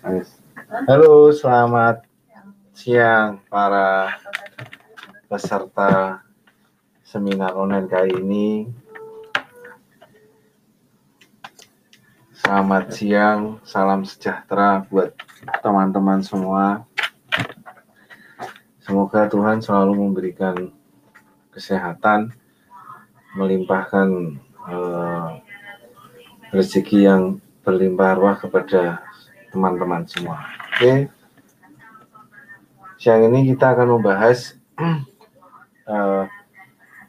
Halo, selamat siang para peserta seminar online kali ini. Selamat siang, salam sejahtera buat teman-teman semua. Semoga Tuhan selalu memberikan kesehatan, melimpahkan rezeki yang berlimpah ruah kepada teman-teman semua. Oke, siang ini kita akan membahas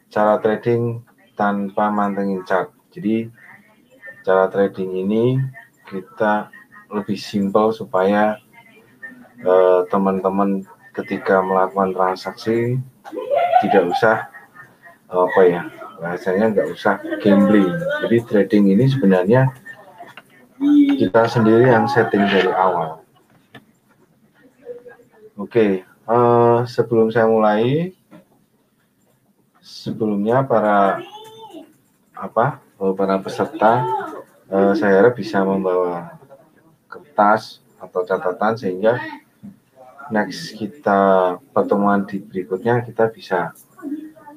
cara trading tanpa mantengin chart. Jadi cara trading ini kita lebih simpel supaya teman-teman ketika melakukan transaksi tidak usah bahasanya nggak usah gambling. Jadi trading ini sebenarnya kita sendiri yang setting dari awal. Oke, sebelum saya mulai, sebelumnya para peserta, saya harap bisa membawa kertas atau catatan sehingga next kita pertemuan di berikutnya kita bisa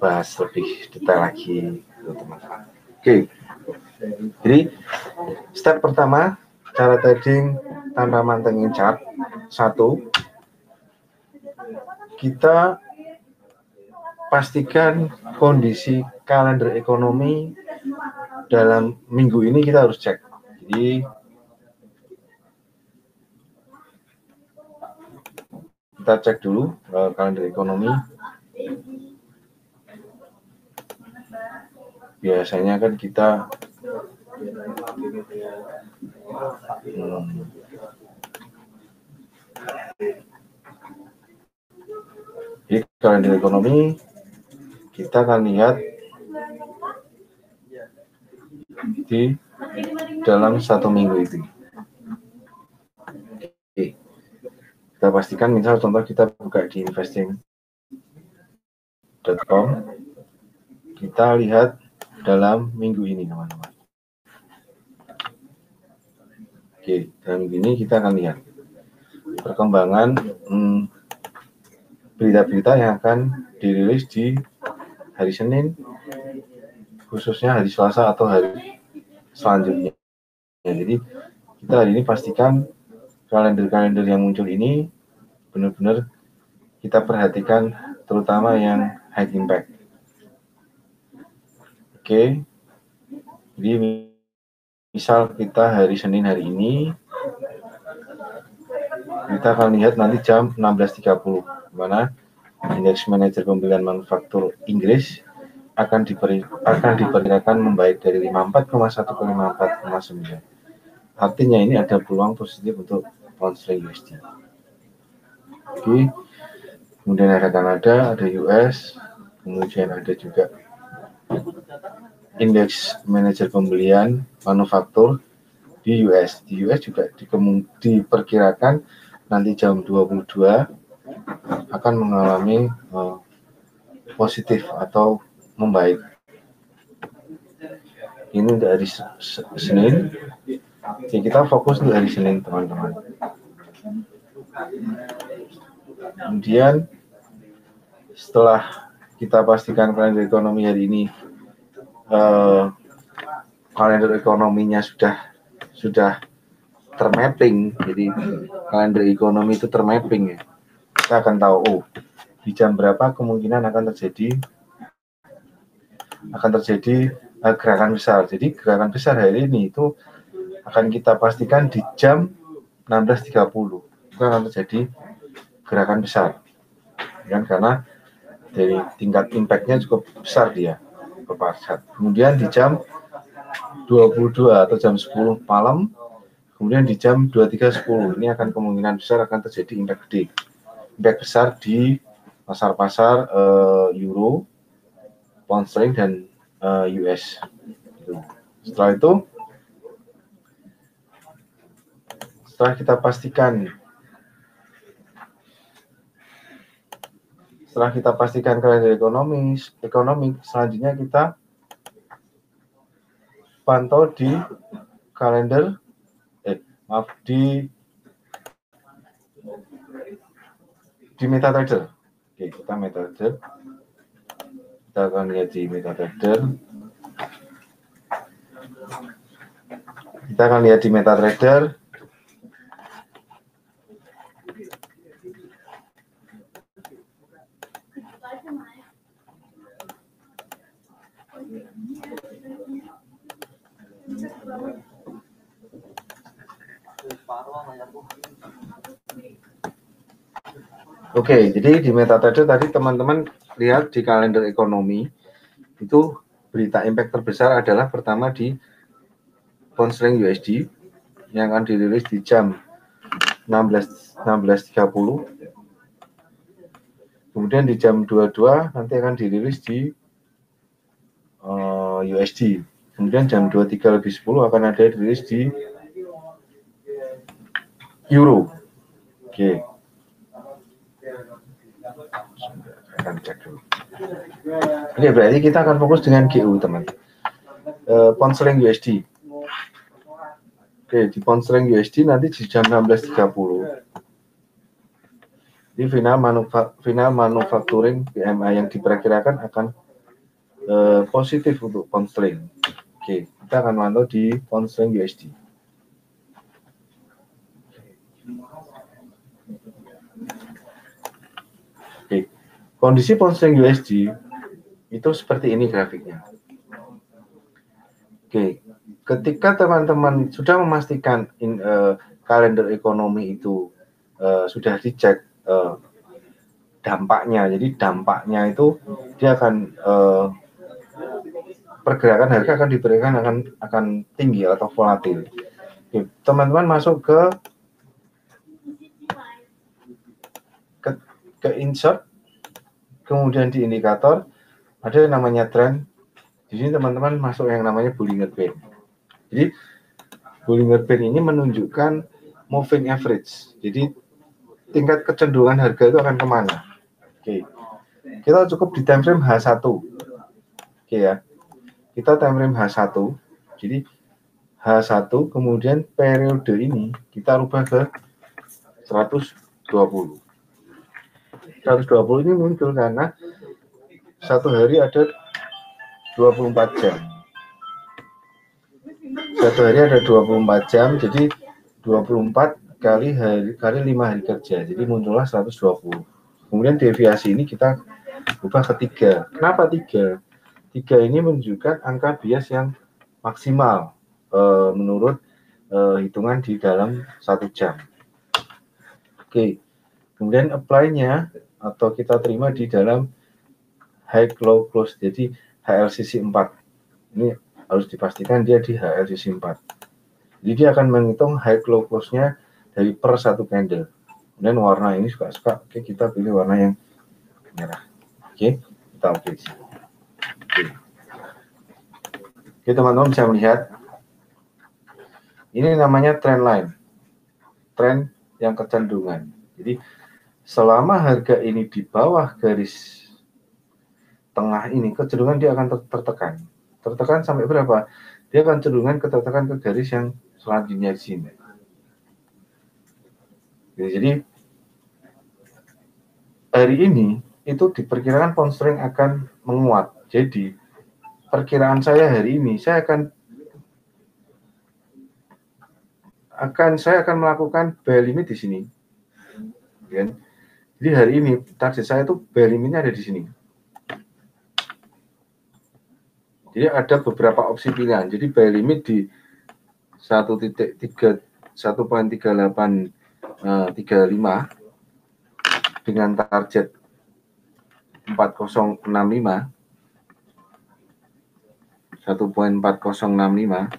bahas lebih detail lagi, teman-teman. Oke, jadi step pertama cara trading tanpa mantengin chart. 1, kita pastikan kondisi kalender ekonomi dalam minggu ini kita harus cek. Jadi kita cek dulu kalender ekonomi. Biasanya kan kita di kalender ekonomi kita akan lihat di dalam 1 minggu itu. Oke. Kita pastikan, misal contoh kita buka di investing.com, kita lihat dalam minggu ini, teman-teman. Oke, dalam minggu ini kita akan lihat perkembangan berita-berita yang akan dirilis di hari Senin, khususnya hari Selasa atau hari selanjutnya. Jadi kita hari ini pastikan kalender-kalender yang muncul ini benar-benar kita perhatikan, terutama yang high impact. Oke, jadi misal kita hari Senin hari ini, kita akan lihat nanti jam 16.30, mana indeks manajer pembelian manufaktur Inggris akan diperkirakan membaik dari 54,1 ke 54,9. Artinya ini ada peluang positif untuk pound sterling USD. Oke. Kemudian ada Kanada, ada US, kemudian ada juga indeks manajer pembelian manufaktur di US. Di US juga diperkirakan nanti jam 22 akan mengalami positif atau membaik. Ini untuk hari Senin. Jadi kita fokus untuk hari Senin, teman-teman. Kemudian setelah kita pastikan kalender ekonomi hari ini, kalender ekonominya sudah termapping. Jadi kalender ekonomi itu termapping ya. Kita akan tahu di jam berapa kemungkinan akan terjadi gerakan besar. Jadi gerakan besar hari ini itu akan kita pastikan di jam 16.30 itu akan terjadi gerakan besar, kan, karena dari tingkat impact-nya cukup besar dia ke pasar. Kemudian di jam 22 atau jam 10 malam, kemudian di jam 23.10 ini akan kemungkinan besar akan terjadi impact gede, impact besar di pasar-pasar euro, pound sterling dan US. Setelah itu, setelah kita pastikan kalender ekonomi, selanjutnya kita pantau di kalender di di MetaTrader. Oke, kita MetaTrader. Kita akan lihat di MetaTrader. Kita akan lihat di MetaTrader. Oke, jadi di MetaTrader tadi teman-teman lihat di kalender ekonomi itu berita impact terbesar adalah pertama di pound sterling USD yang akan dirilis di jam 16.30. Kemudian di jam 22 nanti akan dirilis di USD. Kemudian jam 23:10 akan ada dirilis di Euro. Oke. Akan cek dulu. Oke, berarti kita akan fokus dengan GU, teman. Pound sterling USD. Oke, di pound sterling USD nanti di jam 16.30. Di final manufacturing PMI yang diperkirakan akan positif untuk pound sterling. Oke, kita akan mantau di pound sterling USD. Oke, kondisi pound sterling USD itu seperti ini grafiknya. Oke, ketika teman-teman sudah memastikan kalender ekonomi itu sudah dicek dampaknya, jadi dampaknya itu dia akan pergerakan harga akan diberikan akan tinggi atau volatil. Teman-teman masuk ke insert, kemudian di indikator ada yang namanya trend. Di sini teman-teman masuk yang namanya Bollinger Band. Jadi Bollinger Band ini menunjukkan moving average. Jadi tingkat kecenderungan harga itu akan kemana? Oke, kita cukup di time frame H1. Oke ya, kita time frame H1. Jadi H1 kemudian periode ini kita rubah ke 120. 120 ini muncul karena satu hari ada 24 jam. Satu hari ada 24 jam, jadi 24 kali 5 hari kerja. Jadi muncullah 120. Kemudian deviasi ini kita ubah ke 3. Kenapa 3? 3 ini menunjukkan angka bias yang maksimal menurut hitungan di dalam 1 jam. Oke. Kemudian apply-nya atau kita terima di dalam high low close. Jadi HLCC 4. Ini harus dipastikan dia di HLCC 4. Jadi dia akan menghitung high low close-nya dari per satu candle. Kemudian warna ini suka-suka. Oke, kita pilih warna yang merah. Oke, kita oke. Oke, teman-teman bisa melihat. Ini namanya trend line. Trend yang kecenderungan. Jadi selama harga ini di bawah garis tengah ini, kecenderungan dia akan tertekan. Tertekan sampai berapa? Dia akan cenderungan tertekan ke garis yang selanjutnya di sini. Jadi hari ini itu diperkirakan pound sterling akan menguat. Jadi perkiraan saya hari ini saya akan melakukan buy limit di sini. Jadi hari ini target saya itu buy limitnya ada di sini. Jadi ada beberapa opsi pilihan. Jadi buy limit di 1.3835 dengan target 4065 1.4065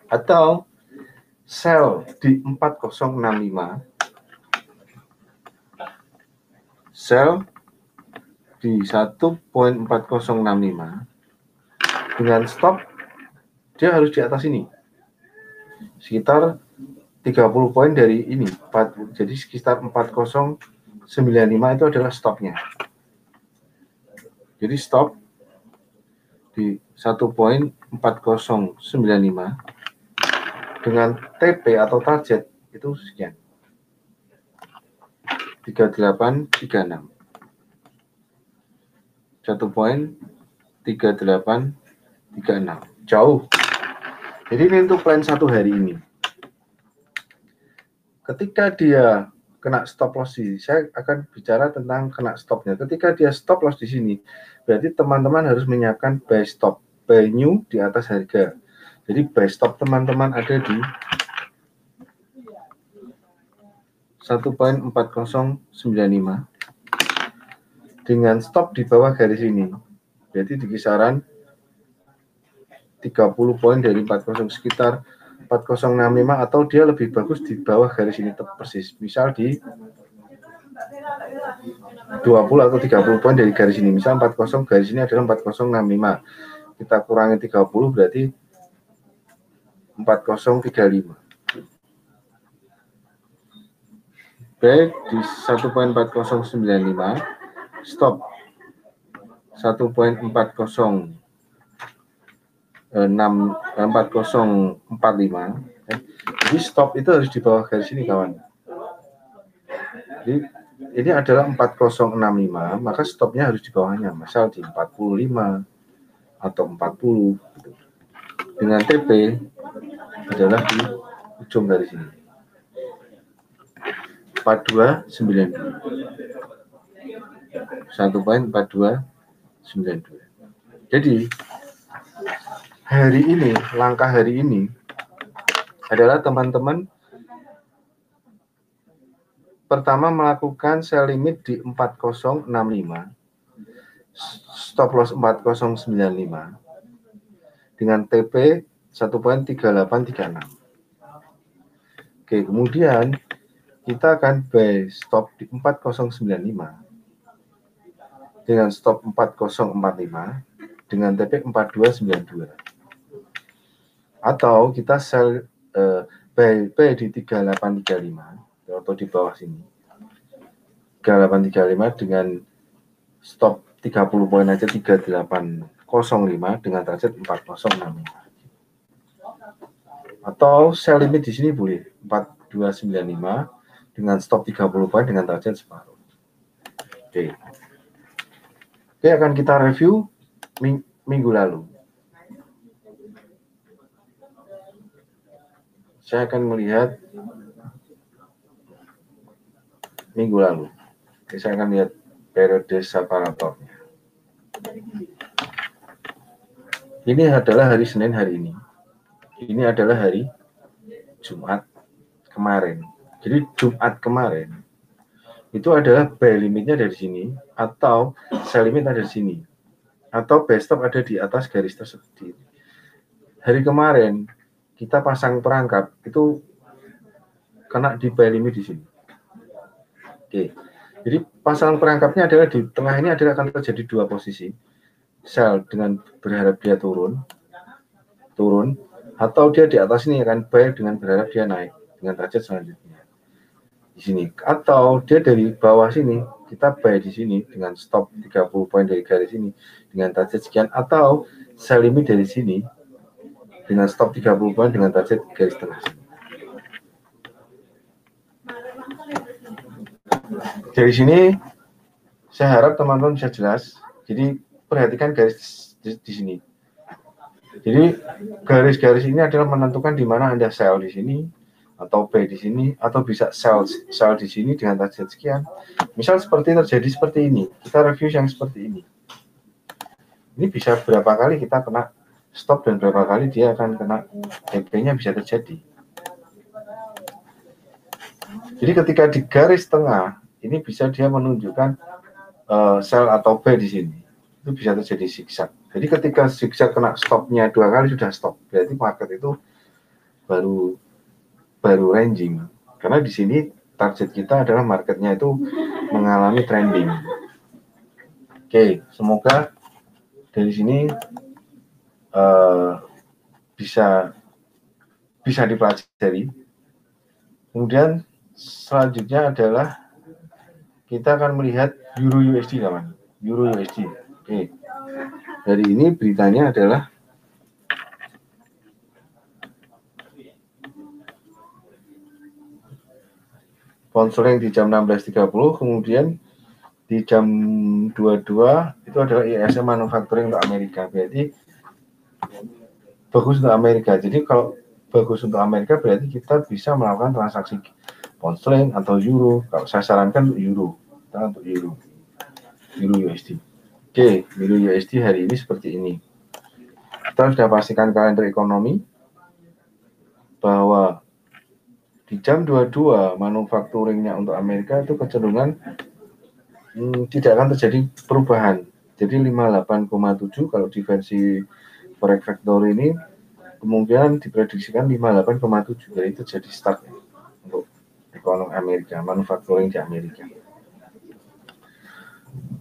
atau sell di 4065, sell di 1.4065 dengan stop dia harus di atas ini sekitar 30 poin dari ini, jadi sekitar 4095 itu adalah stopnya. Jadi stop di 1.4095 dengan TP atau target itu sekian. 3836. 1.3836. Jauh. Jadi ini untuk plan 1 hari ini. Ketika dia kena stop loss saya akan bicara tentang kena stopnya. Ketika dia stop loss di sini, berarti teman-teman harus menyiapkan buy stop, buy new di atas harga. Jadi buy stop teman-teman ada di 1.4095 dengan stop di bawah garis ini. Berarti di kisaran 30 poin dari 40 sekitar 4065 atau dia lebih bagus di bawah garis ini persis. Misal di 20 atau 30 poin dari garis ini. Misal 40 garis ini adalah 4065. Kita kurangi 30 berarti 4035. Baik di 1.4095 stop 1.4045. Jadi stop itu harus di bawah garis ini kawan. Jadi ini adalah 4065, maka stopnya harus di bawahnya, misal di 45 atau 40 gitu. Dengan TP adalah di ujung garis ini 4292 1.4292. Jadi hari ini, langkah hari ini adalah teman-teman pertama melakukan sell limit di 4065, stop loss 4095 dengan TP 1.3836. Oke, kemudian kita akan buy stop di 4095 dengan stop 4045 dengan TP 4292. Atau kita sell buy di 3835 atau di bawah sini 3835 dengan stop 30 poin aja 3805 dengan target 4065. Atau sell limit di sini boleh 4295 dengan stop 30 poin dengan target separuh. Oke, akan kita review minggu lalu. Saya akan melihat minggu lalu. Saya akan lihat periode separatornya. Ini adalah hari Senin hari ini. Ini adalah hari Jumat kemarin. Jadi Jumat kemarin itu adalah buy limitnya dari sini atau sell limit ada di sini atau buy stop ada di atas garis tersebut. Hari kemarin kita pasang perangkap itu kena di buy limit di sini. Oke. Jadi pasangan perangkapnya adalah di tengah ini adalah akan terjadi dua posisi. Sell dengan berharap dia turun atau dia di atas ini akan buy dengan berharap dia naik dengan target selanjutnya. Di sini atau dia dari bawah sini kita buy di sini dengan stop 30 poin dari garis ini dengan target sekian atau sell limit dari sini dengan stop 30 poin dengan target garis tengah sini. Dari sini saya harap teman-teman bisa jelas. Jadi perhatikan garis di sini. Jadi garis-garis ini adalah menentukan di mana Anda sell di sini atau buy di sini atau bisa sell di sini dengan target sekian. Misal terjadi seperti ini, kita review yang seperti ini. Ini bisa berapa kali kita kena stop dan berapa kali dia akan kena TP-nya bisa terjadi. Jadi ketika di garis tengah ini bisa dia menunjukkan sell atau buy di sini. Itu bisa terjadi zigzag. Jadi ketika zigzag kena stopnya 2 kali sudah stop. Berarti market itu baru ranging. Karena di sini target kita adalah marketnya itu mengalami trending. Oke, semoga dari sini bisa dipelajari. Kemudian selanjutnya adalah kita akan melihat Euro USD kawan. Euro USD. Oke. Hari ini beritanya adalah pound sterling di jam 16.30, kemudian di jam 22 itu adalah ISM manufacturing untuk Amerika. Berarti bagus untuk Amerika. Jadi kalau bagus untuk Amerika berarti kita bisa melakukan transaksi pound sterling atau euro. Kalau saya sarankan untuk euro, kita untuk euro USD. Oke, euro USD hari ini seperti ini. Kita sudah pastikan kalender ekonomi bahwa di jam 22 manufacturingnya untuk Amerika itu kecenderungan tidak akan terjadi perubahan. Jadi 58,7 kalau di versi Forex Factory ini kemungkinan diprediksikan 58,7, jadi itu jadi start ya, untuk ekonomi Amerika, manufacturing di Amerika.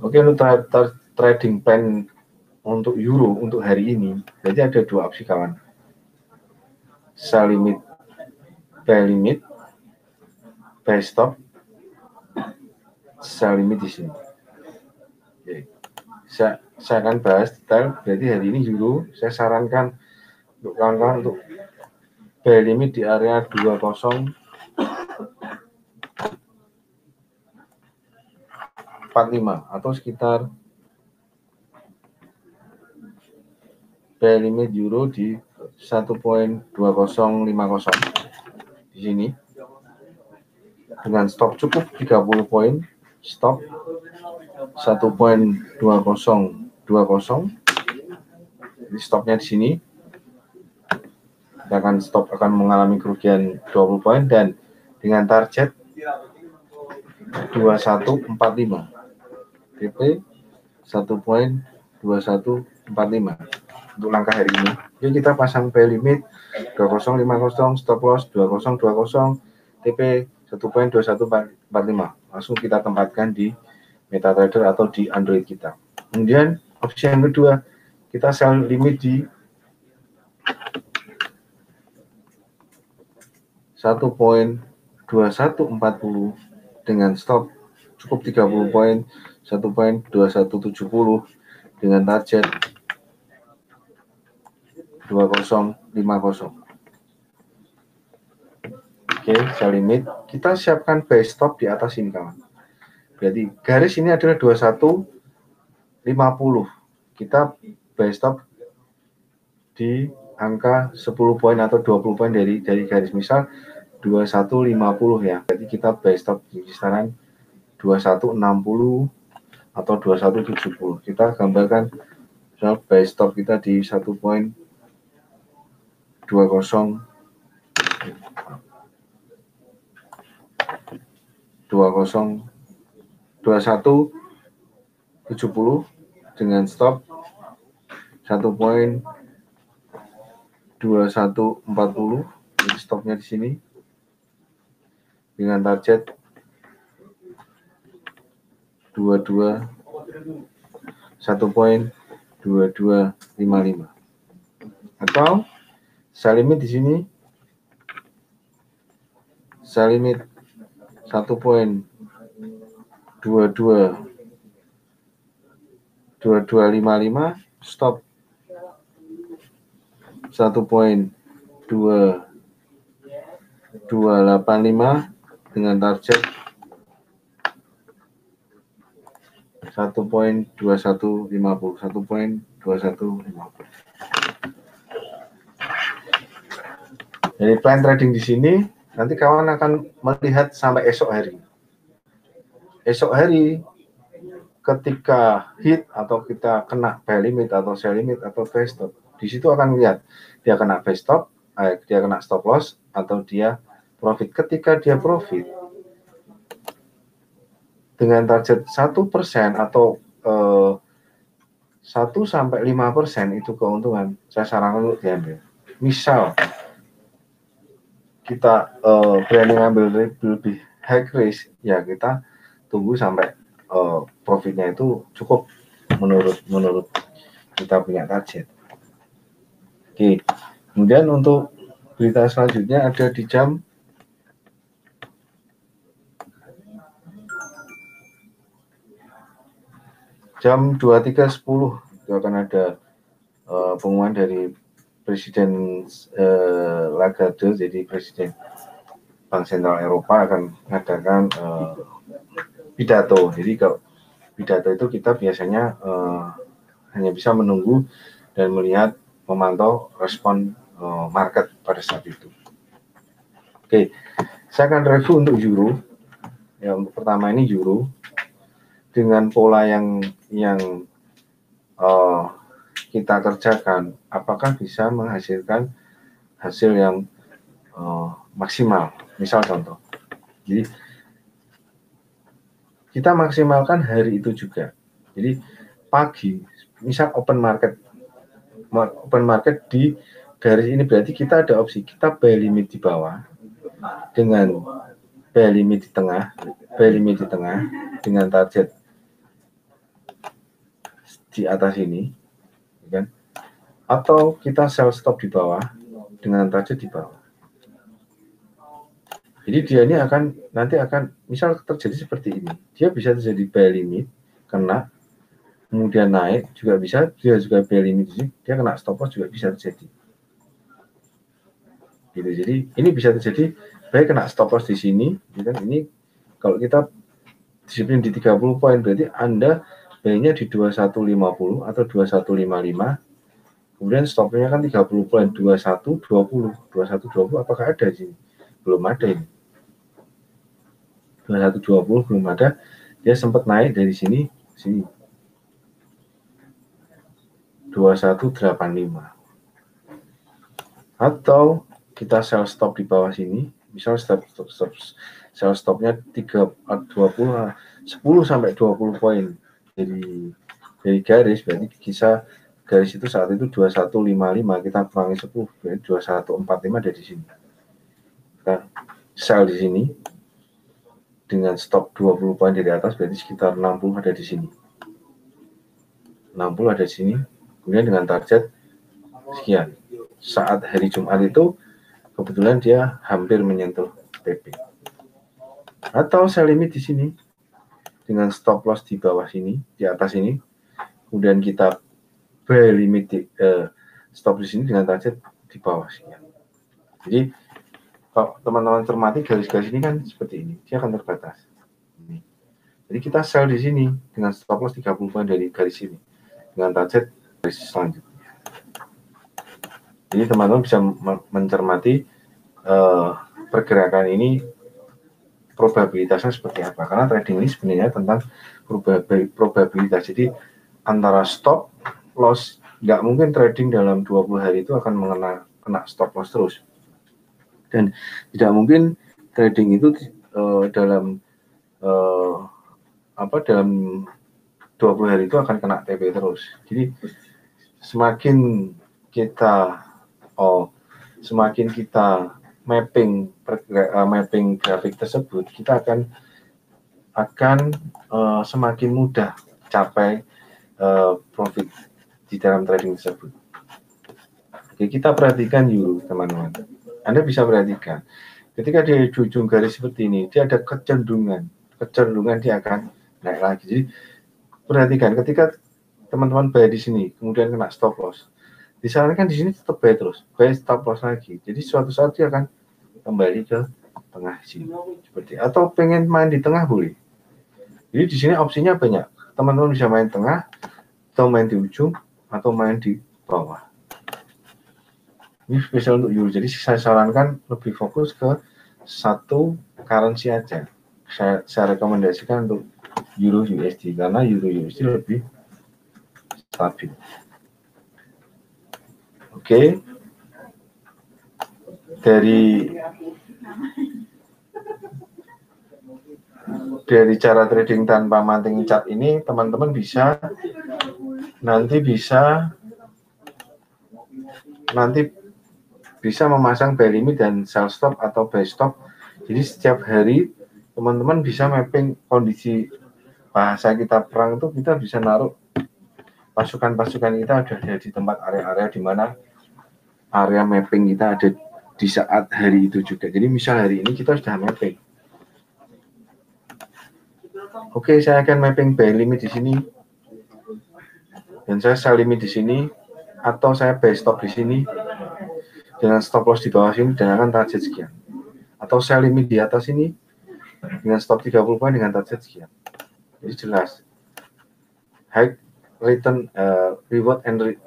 Oke, untuk trading plan untuk euro untuk hari ini, jadi ada dua opsi kawan. Sell limit, buy limit, buy stop, sell limit di sini. Oke. Saya akan bahas detail. Berarti hari ini euro saya sarankan untuk kawan-kawan untuk buy limit di area 2045 atau sekitar buy limit euro di 1.2050 di sini dengan stop cukup 30 poin, stop 1.2020. Jadi stopnya di sini. Kita akan stop akan mengalami kerugian 20 poin dan dengan target 2145. TP 1.2145 untuk langkah hari ini. Jadi kita pasang buy limit 2050, stop loss 2020, TP 1.2145. Langsung kita tempatkan di MetaTrader atau di Android kita. Kemudian opsi yang kedua, kita sell limit di 1.2140 dengan stop cukup 30 poin 1.2170 dengan target 2050. Oke, sell limit. Kita siapkan buy stop di atas ini kawan. Berarti garis ini adalah 2150. Kita buy stop di angka 10 poin atau 20 poin dari garis, misal 2150 ya. Jadi kita buy stop di kisaran 2160 atau 2170. Kita gambarkan misal buy stop kita di 1.20 2170 dengan stop 1.2140. Jadi stopnya di sini dengan target 1.2255 atau sell limit di sini sell limit 1.2255 stop 1.2285 dengan target 1.2150. Jadi plan trading di sini nanti kawan akan melihat sampai esok hari. Esok hari ketika hit atau kita kena buy limit atau sell limit atau buy stop, di situ akan lihat dia kena buy stop, dia kena stop loss atau dia profit. Ketika dia profit dengan target 1% atau 1-5% itu keuntungan, saya sarankan untuk diambil. Misal kita berani ngambil lebih high risk, ya kita tunggu sampai profitnya itu cukup menurut kita punya target. Oke, kemudian untuk berita selanjutnya ada di jam 23.10 itu akan ada pengumuman dari Presiden Lagarde, jadi Presiden Bank Sentral Eropa akan mengadakan pidato. Jadi kalau pidato itu kita biasanya hanya bisa menunggu dan melihat, memantau respon market pada saat itu. Oke, saya akan review untuk euro. Ya, untuk pertama ini euro dengan pola yang kita kerjakan, apakah bisa menghasilkan hasil yang maksimal. Misal contoh, jadi kita maksimalkan hari itu juga. Jadi pagi, misal open market di garis ini berarti kita ada opsi, kita buy limit di bawah dengan buy limit di tengah dengan target di atas ini, kan? Atau kita sell stop di bawah dengan target di bawah. Jadi dia ini nanti akan misal terjadi seperti ini, dia bisa terjadi buy limit kena, kemudian naik juga bisa, dia juga buy limit di sini, dia kena stop loss juga bisa terjadi. Gitu. Jadi ini bisa terjadi baik kena stop loss di sini, gitu kan? Ini kalau kita disiplin di 30 poin berarti Anda buy-nya di 2150 atau 2155. Kemudian stopnya kan 30 poin, 2120 apakah ada di sini? Belum ada ini. 2120 belum ada, dia sempat naik dari sini 2185. Atau kita sell stop di bawah sini, misal sell stopnya 10 sampai 20 poin dari garis, berarti kisah garis itu saat itu 2155, kita kurangi 10 berarti 2145 ada di sini. Kita sell di sini dengan stop 20 poin dari atas, berarti sekitar 60 ada di sini. 60 ada di sini, kemudian dengan target sekian. Saat hari Jumat itu kebetulan dia hampir menyentuh TP. Atau sell limit di sini dengan stop loss di bawah sini, di atas ini, kemudian kita buy limit stop di sini dengan target di bawah sini. Jadi kalau teman-teman cermati garis-garis ini kan seperti ini, dia akan terbatas. Jadi kita sell di sini dengan stop loss 30 poin dari garis ini dengan target garis selanjutnya. Jadi teman-teman bisa mencermati pergerakan ini probabilitasnya seperti apa, karena trading ini sebenarnya tentang probabilitas. Jadi antara stop loss, nggak mungkin trading dalam 20 hari itu akan kena stop loss terus, dan tidak mungkin trading itu dalam 20 hari itu akan kena TP terus. Jadi semakin kita mapping grafik tersebut, kita akan semakin mudah capai profit di dalam trading tersebut. Oke, kita perhatikan euro, teman-teman. Anda bisa perhatikan, ketika di ujung garis seperti ini, dia ada kecenderungan dia akan naik lagi. Jadi perhatikan, ketika teman-teman buy di sini, kemudian kena stop loss, disarankan di sini tetap buy terus, buy stop loss lagi. Jadi suatu saat dia akan kembali ke tengah sini, seperti, atau pengen main di tengah boleh. Jadi di sini opsinya banyak. Teman-teman bisa main tengah, atau main di ujung, atau main di bawah. Ini spesial untuk euro. Jadi saya sarankan lebih fokus ke satu currency aja. Saya rekomendasikan untuk euro USD karena euro USD lebih stabil. Oke. Dari cara trading tanpa manting chart ini, teman-teman bisa memasang buy limit dan sell stop atau buy stop. Jadi setiap hari teman-teman bisa mapping kondisi, bahasa kita perang itu, kita bisa naruh pasukan-pasukan kita ada di tempat area-area di mana area mapping kita ada di saat hari itu juga. Jadi misal hari ini kita sudah mapping. Oke, saya akan mapping buy limit di sini, dan saya sell limit di sini, atau saya buy stop di sini dengan stop loss di bawah sini dan akan target sekian. atau sell limit di atas ini dengan stop 30 poin dengan target sekian. Jadi jelas high return reward and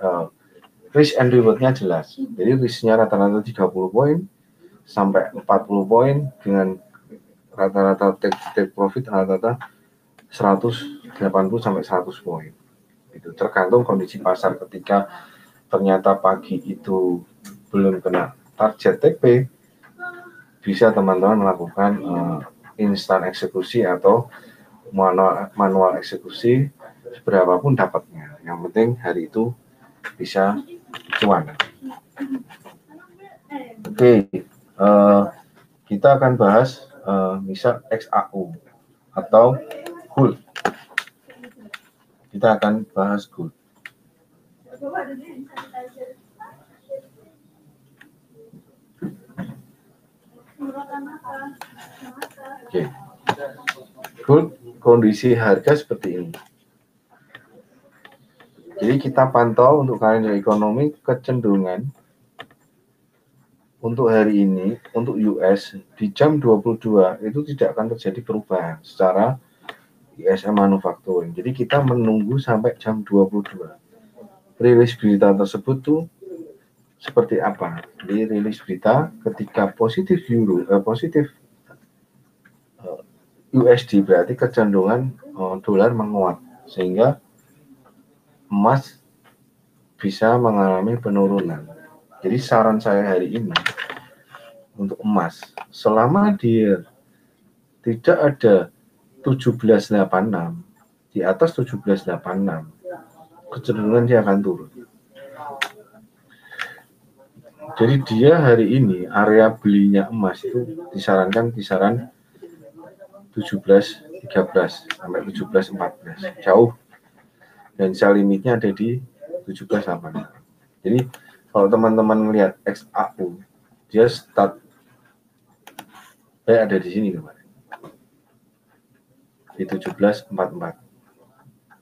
risk and reward-nya jelas. Jadi risk-nya rata-rata 30 poin sampai 40 poin dengan rata-rata take profit rata-rata 180 sampai 100 poin. Itu tergantung kondisi pasar. Ketika ternyata pagi itu belum kena target TP, bisa teman-teman melakukan instan eksekusi atau manual eksekusi seberapapun dapatnya. Yang penting hari itu bisa cuan. Oke, kita akan bahas misal XAU atau gold. Kita akan bahas gold. Oke. Gold kondisi harga seperti ini. Jadi kita pantau untuk kalender ekonomi kecenderungan untuk hari ini, untuk US di jam 22 itu tidak akan terjadi perubahan secara ISM manufacturing. Jadi kita menunggu sampai jam 22. Rilis berita tersebut tuh seperti apa? Di rilis berita ketika positif USD berarti kecenderungan dolar menguat sehingga emas bisa mengalami penurunan. Jadi saran saya hari ini untuk emas, selama dia tidak ada 1786 di atas 1786, kecenderungan dia akan turun. Jadi dia hari ini area belinya emas itu disarankan kisaran 1713 sampai 1714, jauh. Dan sell limitnya ada di 1786. Jadi kalau teman-teman melihat XAU, dia start ada di sini kemarin di 1744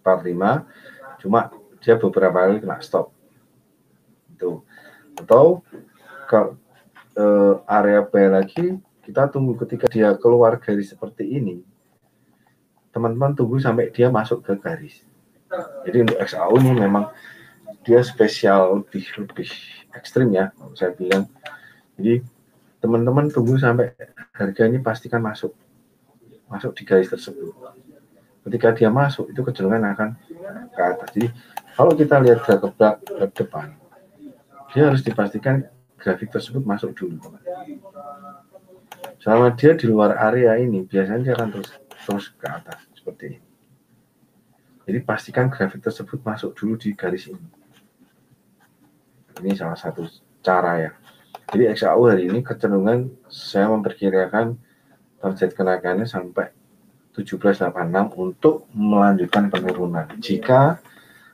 45, cuma dia beberapa kali kena stop itu. Atau kalau area buy lagi, kita tunggu ketika dia keluar garis seperti ini, teman-teman tunggu sampai dia masuk ke garis. Jadi untuk XAU ini memang dia spesial, lebih ekstrim ya, saya bilang. Jadi teman-teman tunggu sampai harga ini pastikan masuk di garis tersebut. Ketika dia masuk, itu kecenderungan akan ke atas. Jadi kalau kita lihat grafik ke depan, dia harus dipastikan grafik tersebut masuk dulu. Selama dia di luar area ini, biasanya dia akan terus ke atas seperti ini. Jadi pastikan grafik tersebut masuk dulu di garis ini. Ini salah satu cara ya. Jadi XAU hari ini kecenderungan saya memperkirakan target kenaikannya sampai 1786 untuk melanjutkan penurunan. Jika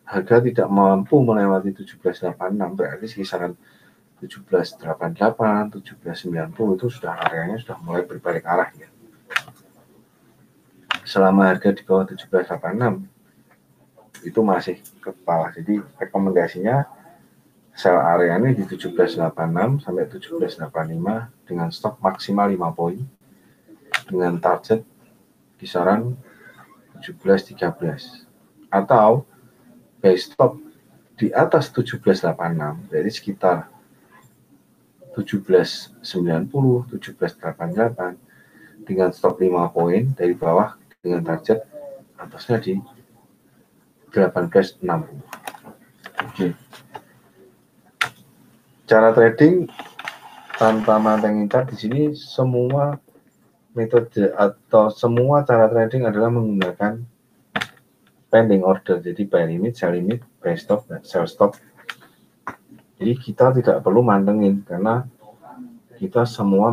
harga tidak mampu melewati 1786, berarti kisaran 1788, 1790 itu sudah areanya sudah mulai berbalik arah ya. Selama harga di bawah 1786 itu masih ke bawah. Jadi rekomendasinya sell area ini di 1786 sampai 1785 dengan stop maksimal 5 poin dengan target kisaran 1713 atau buy stop di atas 1786 dari sekitar 1790, 1788 dengan stop 5 poin dari bawah dengan target atasnya di 1860. Oke. Cara trading tanpa mantengin chart di sini, semua metode atau semua cara trading adalah menggunakan pending order. Jadi buy limit, sell limit, buy stop, dan sell stop. Jadi kita tidak perlu mantengin karena kita semua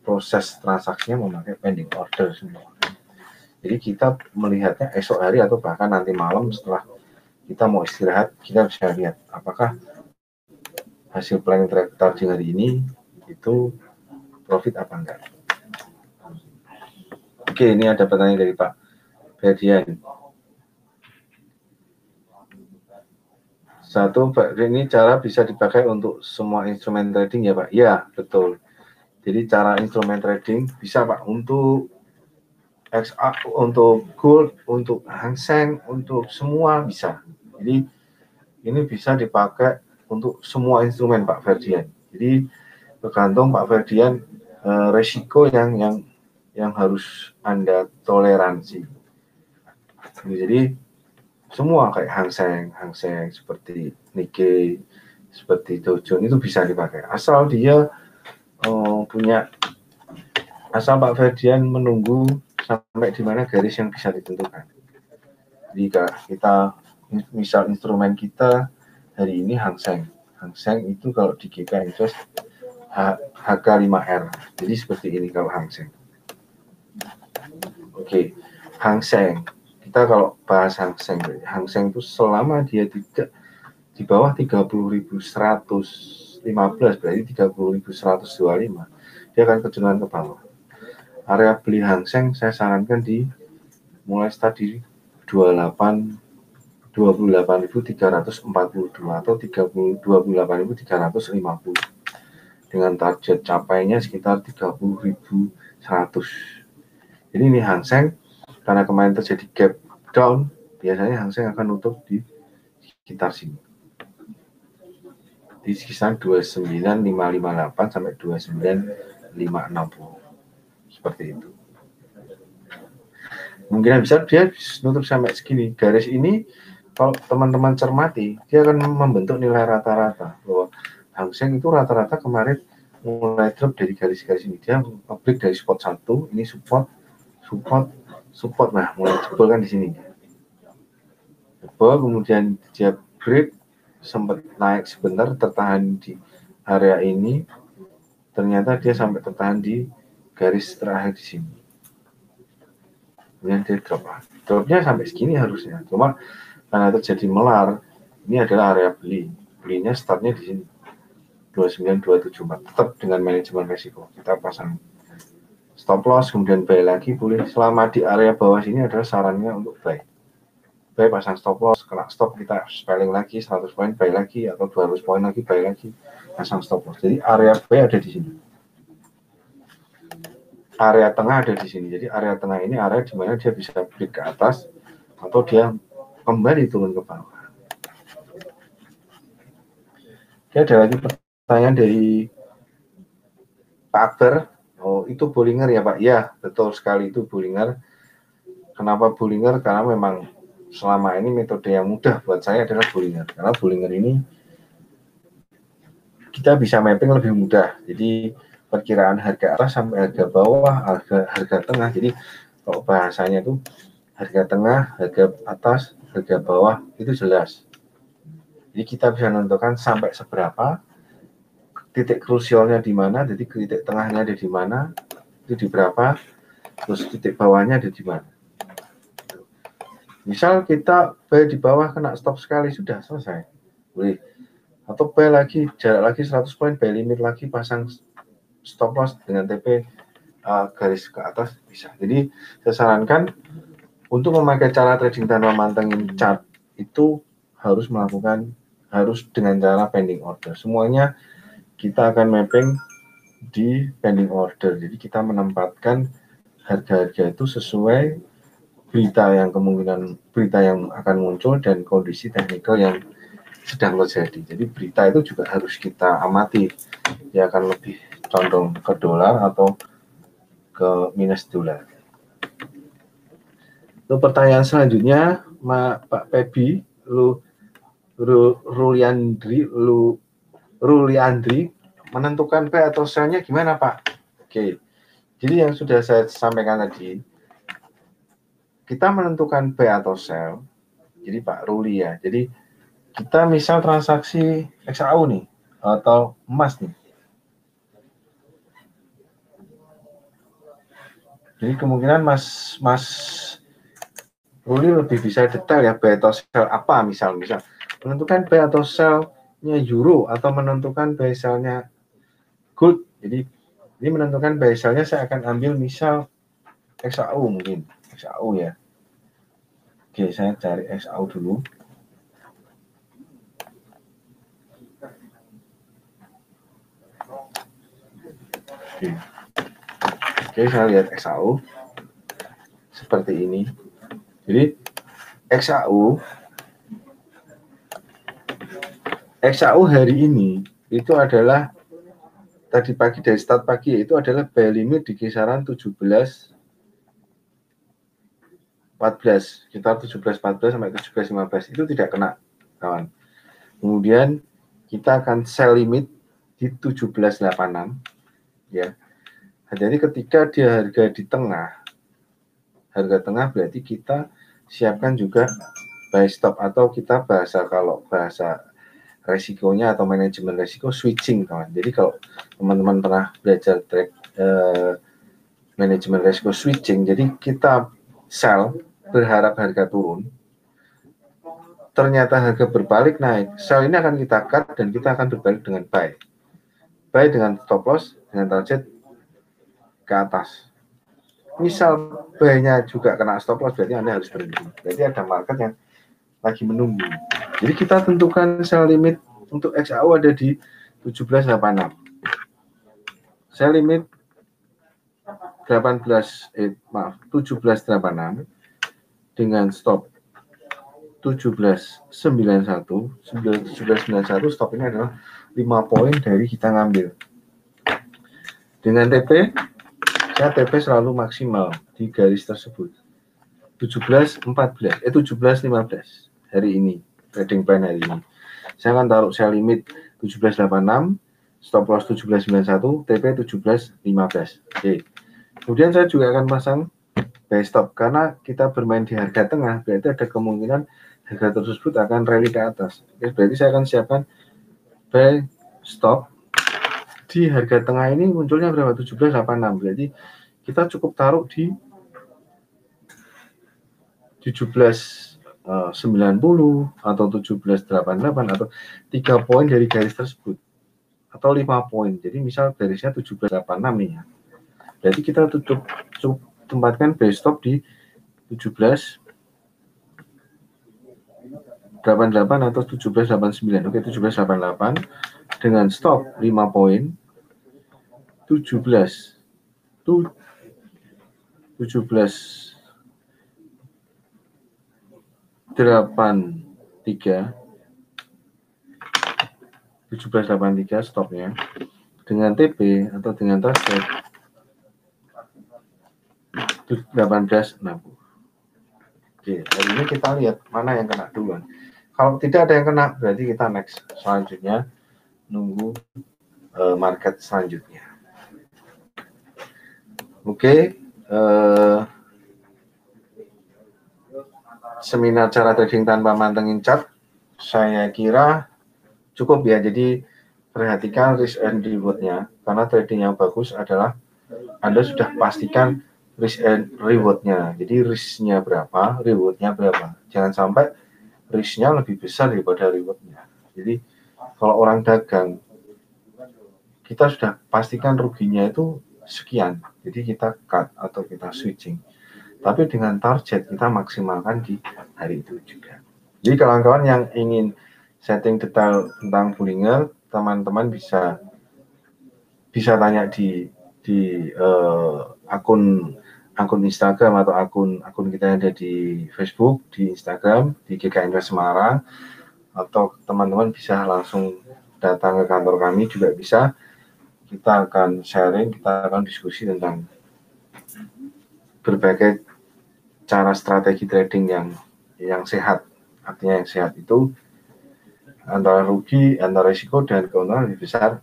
proses transaksinya memakai pending order semua. Jadi kita melihatnya esok hari atau bahkan nanti malam setelah kita mau istirahat, kita bisa lihat apakah hasil planning trading hari ini itu profit apa enggak. Oke, ini ada pertanyaan dari Pak Ferdian. Satu, Pak, ini cara bisa dipakai untuk semua instrumen trading ya Pak? Ya, betul. Jadi cara instrumen trading bisa Pak untuk XA, untuk gold, untuk Hang Seng, untuk semua bisa. Jadi ini bisa dipakai untuk semua instrumen Pak Ferdian. Jadi tergantung Pak Ferdian resiko yang harus Anda toleransi. Jadi semua kayak Hang Seng seperti Nikkei, seperti Dow Jones itu bisa dipakai. Asal dia punya, asal Pak Ferdian menunggu sampai di mana garis yang bisa ditentukan. Jika kita misal instrumen kita hari ini Hang Seng itu kalau di GK Invest HK5R. Jadi seperti ini kalau Hang Seng. Oke, Hang Seng. Kita kalau bahas Hang Seng itu selama dia tidak di bawah 30.115 berarti 30.125 dia akan kecenderungan ke bawah. Area beli Hang Seng saya sarankan di mulai start di 28.342 atau 28.350 dengan target capainya sekitar 30.100. Jadi ini Hang Seng karena kemarin terjadi gap down, biasanya Hang Seng akan nutup di sekitar sini, di kisaran 29558 sampai 29560 seperti itu. Mungkin bisa dia nutup sampai segini. Garis ini kalau teman-teman cermati, dia akan membentuk nilai rata-rata bahwa Hang Seng itu rata-rata kemarin mulai drop dari garis-garis ini. Dia break dari support 1, ini support. Nah, mulai jebol kan di sini. Jebol, kemudian dia break, sempat naik sebentar, tertahan di area ini. Ternyata dia sampai tertahan di garis terakhir di sini. Kemudian dia drop. Dropnya sampai segini harusnya. Cuma karena terjadi melar, ini adalah area beli. Belinya startnya di sini. 29274. Tetap dengan manajemen risiko. Kita pasang stop loss, kemudian buy lagi boleh. Selama di area bawah sini adalah sarannya untuk buy. Buy pasang stop loss, kena stop kita spelling lagi 100 poin buy lagi, atau 200 poin lagi buy lagi, pasang stop loss. Jadi area buy ada di sini. Area tengah ada di sini. Jadi area tengah ini area di mana dia bisa break ke atas atau dia kembali turun ke bawah. Oke, ada lagi pertanyaan dari Pak Akbar. Oh, itu Bollinger ya Pak? Ya, betul sekali itu Bollinger. Kenapa Bollinger? Karena memang selama ini metode yang mudah buat saya adalah Bollinger. Karena Bollinger ini kita bisa mapping lebih mudah. Jadi perkiraan harga atas sampai harga bawah, harga tengah. Jadi kalau bahasanya itu harga tengah, harga atas, harga bawah itu jelas. Jadi kita bisa menentukan sampai seberapa, titik krusialnya di mana, jadi titik tengahnya ada di mana, itu di berapa, terus titik bawahnya ada di mana. Misal kita buy di bawah kena stop sekali, sudah selesai. Boleh. Atau buy lagi, jarak lagi 100 poin, buy limit lagi, pasang stop loss dengan TP garis ke atas bisa. Jadi saya sarankan untuk memakai cara trading tanpa mantengin chart itu harus dengan cara pending order. Semuanya kita akan mapping di pending order. Jadi kita menempatkan harga-harga itu sesuai berita yang akan muncul dan kondisi teknikal yang sedang terjadi. Jadi berita itu juga harus kita amati. Dia akan lebih condong ke dolar atau ke minus dolar. Untuk pertanyaan selanjutnya, Pak Pebi, Ruliandri, menentukan buy atau sell-nya gimana Pak? Oke, jadi yang sudah saya sampaikan tadi, kita menentukan buy atau sell, jadi Pak Ruli ya, jadi kita misal transaksi XAU nih, atau emas nih. Jadi kemungkinan Mas Ruli lebih bisa detail ya, buy atau sell apa misal menentukan buy atau sell-nya euro atau menentukan buy sell-nya gold. Jadi ini menentukan buy sell-nya saya akan ambil misal XAU mungkin, XAU ya. Oke, saya cari XAU dulu. Oke, saya lihat XAU seperti ini. Jadi XAU hari ini itu adalah tadi pagi dari start pagi itu adalah buy limit di kisaran 17.14, sekitar 17.14 sampai 17.15 itu tidak kena, kawan. Kemudian kita akan sell limit di 17.86 ya. Jadi ketika dia harga di tengah, harga tengah berarti kita siapkan juga buy stop, atau kita kalau bahasa resikonya atau manajemen resiko switching, kawan. Jadi kalau teman-teman pernah belajar trade manajemen resiko switching, jadi kita sell berharap harga turun, ternyata harga berbalik naik, sell ini akan kita cut dan kita akan berbalik dengan buy dengan stop loss dengan target ke atas. Misal buy-nya juga kena stop loss, berarti Anda harus berhenti. Berarti ada market yang lagi menunggu. Jadi kita tentukan sell limit untuk XAU ada di 17.86. Sell limit 17.86 dengan stop 17.91. 17.91 stop ini adalah 5 poin dari kita ngambil. Dengan TP, saya TP selalu maksimal di garis tersebut. 17.15 hari ini, trading plan hari ini. Saya akan taruh sell limit 17.86, stop loss 17.91, TP 17.15. Oke. Kemudian saya juga akan pasang buy stop, karena kita bermain di harga tengah, berarti ada kemungkinan harga tersebut akan rally ke atas. Oke, berarti saya akan siapkan buy stop di harga tengah ini munculnya berapa? 17.86. Berarti kita cukup taruh di 17.90 atau 17.88 atau 3 poin dari garis tersebut, atau 5 poin. Jadi misal garisnya 17.86 nih ya. Berarti kita cukup tempatkan buy stop di 17.88 atau 17.89. Oke, 17.88 dengan stop 5 poin 17.83 stopnya, dengan TP atau dengan target 18.60. Oke, hari ini kita lihat mana yang kena duluan. Kalau tidak ada yang kena, berarti kita next. Selanjutnya nunggu market selanjutnya. Oke, seminar cara trading tanpa mantengin chart saya kira cukup ya. Jadi perhatikan risk and reward-nya, karena trading yang bagus adalah Anda sudah pastikan risk and reward-nya. Jadi risk-nya berapa, reward-nya berapa. Jangan sampai risk-nya lebih besar daripada reward-nya. Jadi kalau orang dagang, kita sudah pastikan ruginya itu sekian, jadi kita cut atau kita switching. Tapi dengan target kita maksimalkan di hari itu juga. Jadi kawan-kawan yang ingin setting detail tentang Bollinger, teman-teman bisa tanya di akun Instagram atau akun kita yang ada di Facebook, di Instagram, di GKInvest Semarang, atau teman-teman bisa langsung datang ke kantor kami juga bisa. Kita akan sharing, kita akan diskusi tentang berbagai cara strategi trading yang sehat. Artinya yang sehat itu antara rugi, antara risiko, dan keuntungan lebih besar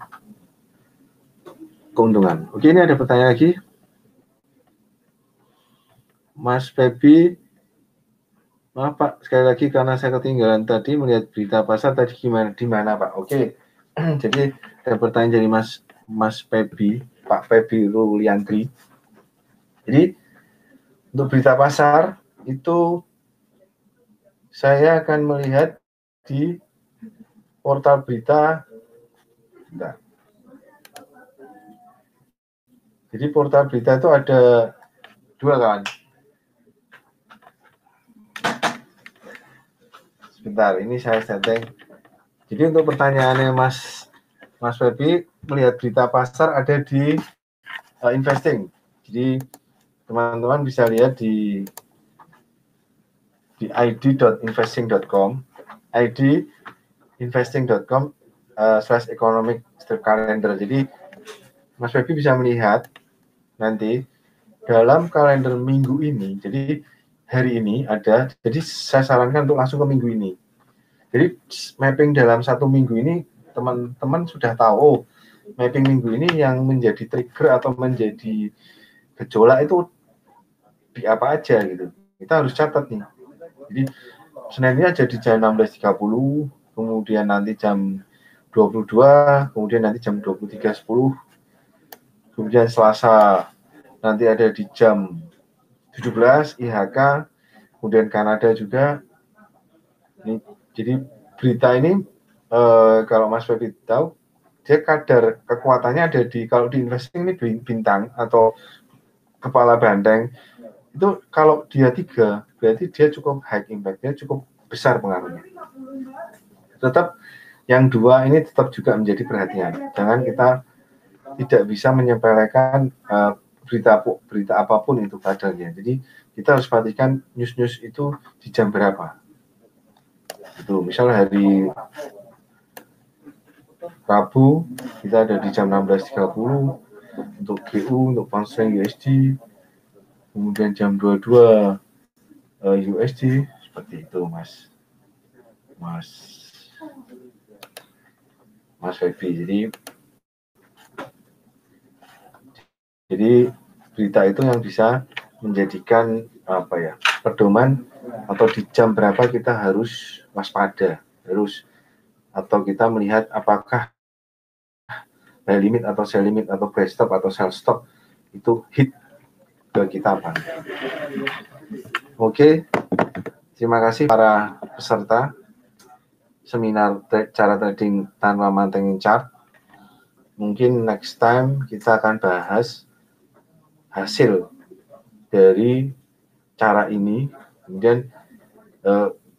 keuntungan. Oke, ini ada pertanyaan lagi. Mas Febi, maaf Pak, sekali lagi karena saya ketinggalan tadi melihat berita pasar tadi di mana Pak? Oke, jadi ada pertanyaan dari Mas Febi, Pak Febi Ruliantri. Jadi untuk berita pasar itu saya akan melihat di portal berita. Bentar. Jadi portal berita itu ada 2 kan. Sebentar, ini saya setting. Jadi untuk pertanyaannya Mas Febi, melihat berita pasar ada di investing. Jadi teman-teman bisa lihat di id.investing.com, id.investing.com /economic calendar. Jadi Mas Febi bisa melihat nanti dalam kalender minggu ini, jadi hari ini ada, jadi saya sarankan untuk langsung ke minggu ini. Jadi mapping dalam satu minggu ini teman-teman sudah tahu mapping minggu ini yang menjadi trigger atau menjadi gejolak itu di apa aja gitu. Kita harus catat nih. Jadi Senin ini aja di jam 16.30, kemudian nanti jam 22, kemudian nanti jam 23.10, kemudian Selasa nanti ada di jam 17 IHK, kemudian Kanada juga. Ini, jadi berita ini kalau Mas Febi tahu, dia kadar kekuatannya ada di, kalau di investing ini bintang atau kepala banteng, itu kalau dia 3, berarti dia cukup high impact, dia cukup besar pengaruhnya. Tetap yang 2 ini tetap juga menjadi perhatian. Jangan kita tidak bisa menyepelekan berita apapun itu kadarnya. Jadi kita harus perhatikan news-news itu di jam berapa. Itu misalnya hari Rabu kita ada di jam 16.30 untuk GU, untuk pound sterling USD, kemudian jam 22 USD, seperti itu Mas Febi. Jadi berita itu yang bisa menjadikan pedoman atau di jam berapa kita harus waspada, atau kita melihat apakah buy limit atau sell limit atau buy stop atau sell stop itu hit ke kita apa. Oke, terima kasih para peserta seminar cara trading tanpa mantengin chart. Mungkin next time kita akan bahas hasil dari cara ini, kemudian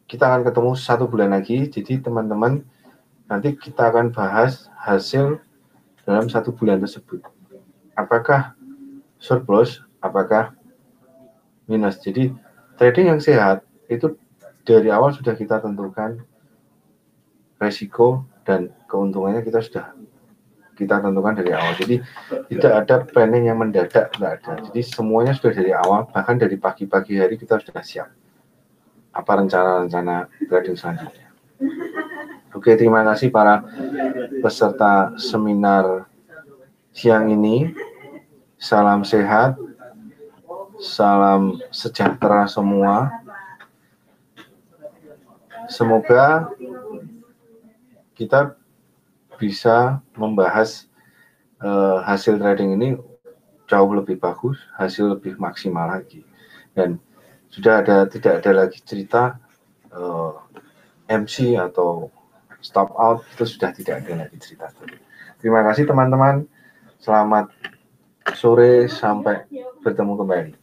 kita akan ketemu 1 bulan lagi. Jadi teman-teman, nanti kita akan bahas hasil dalam 1 bulan tersebut. Apakah surplus, apakah minus. Jadi trading yang sehat itu dari awal sudah kita tentukan resiko dan keuntungannya kita tentukan dari awal. Jadi tidak ada planning yang mendadak, tidak ada. Jadi semuanya sudah dari awal, bahkan dari pagi-pagi hari kita sudah siap apa rencana-rencana trading selanjutnya. Oke, terima kasih para peserta seminar siang ini. Salam sehat, salam sejahtera semua. Semoga kita bisa membahas hasil trading ini jauh lebih bagus, hasil lebih maksimal lagi. Dan tidak ada lagi cerita MC atau stop out, itu sudah tidak ada lagi cerita. Terima kasih teman-teman, selamat sore, sampai bertemu kembali.